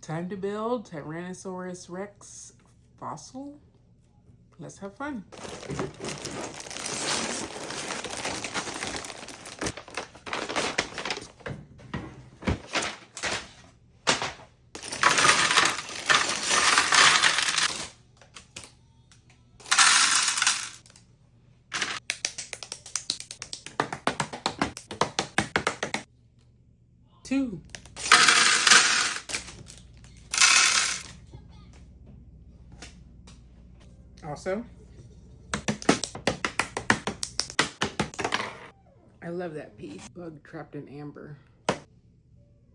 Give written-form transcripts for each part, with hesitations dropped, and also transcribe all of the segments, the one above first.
Time to build Tyrannosaurus Rex fossil. Let's have fun. Two. Also, I love that piece. Bug trapped in amber.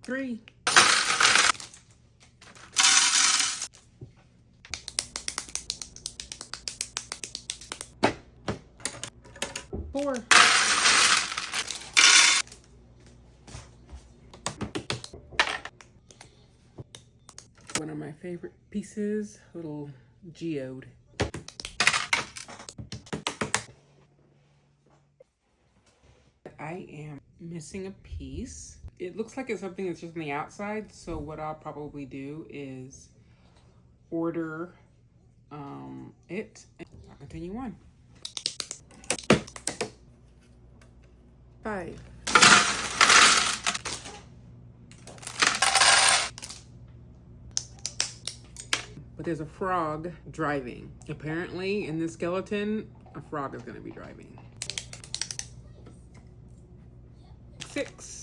3. 4. One of my favorite pieces, little geode. I am missing a piece. It looks like it's something that's just on the outside, so what I'll probably do is order it and I'll continue on. 5. But there's a frog driving. Apparently, in this skeleton, a frog is going to be driving. 6.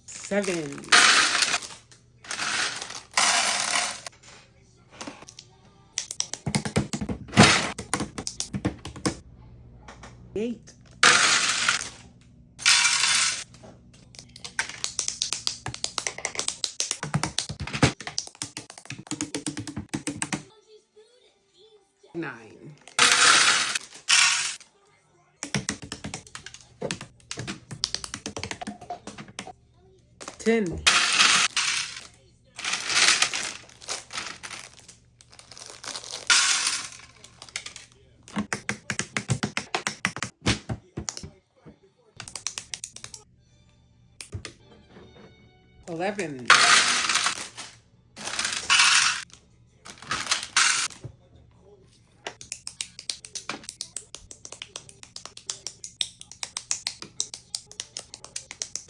7. 8. 9. 10. 11.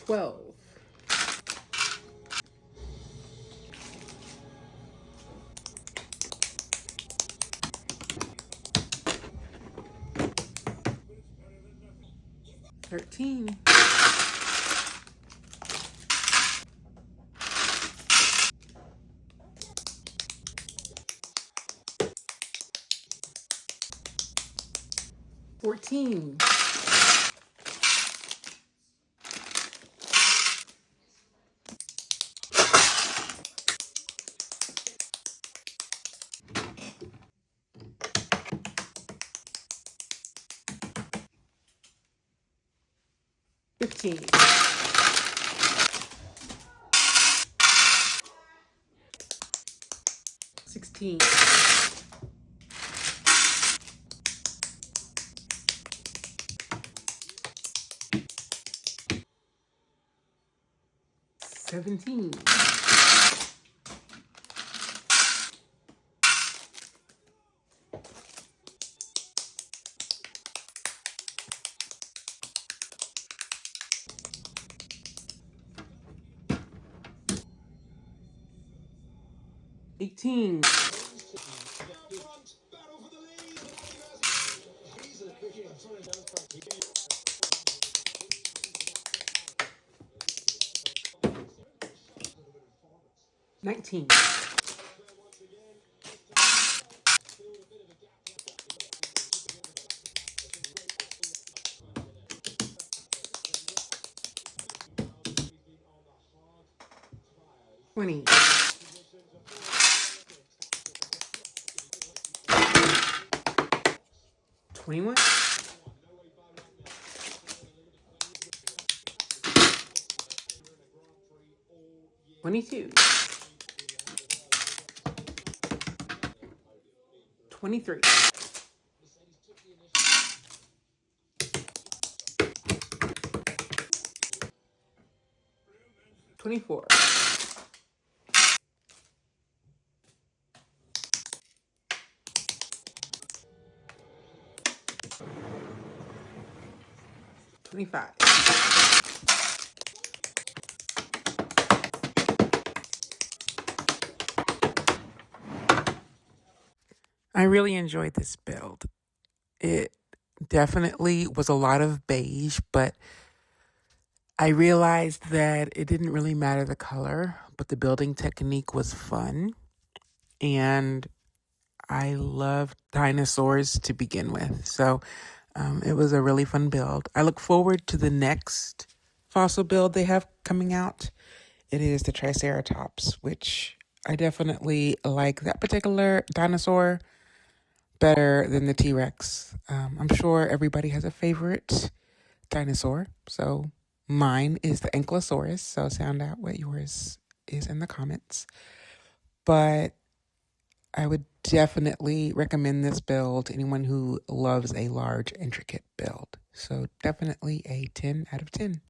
12. 13. 14. 15. 16. 17. 18. 19. 20. 21. 22. 23. 24. 25. I really enjoyed this build. It definitely was a lot of beige, but I realized that it didn't really matter the color, but the building technique was fun. And I loved dinosaurs to begin with. So it was a really fun build. I look forward to the next fossil build they have coming out. It is the Triceratops, which I definitely like that particular dinosaur better than the T-Rex. I'm sure everybody has a favorite dinosaur. So mine is the Ankylosaurus. So sound out what yours is in the comments. But I would definitely recommend this build to anyone who loves a large, intricate build. So definitely a 10 out of 10.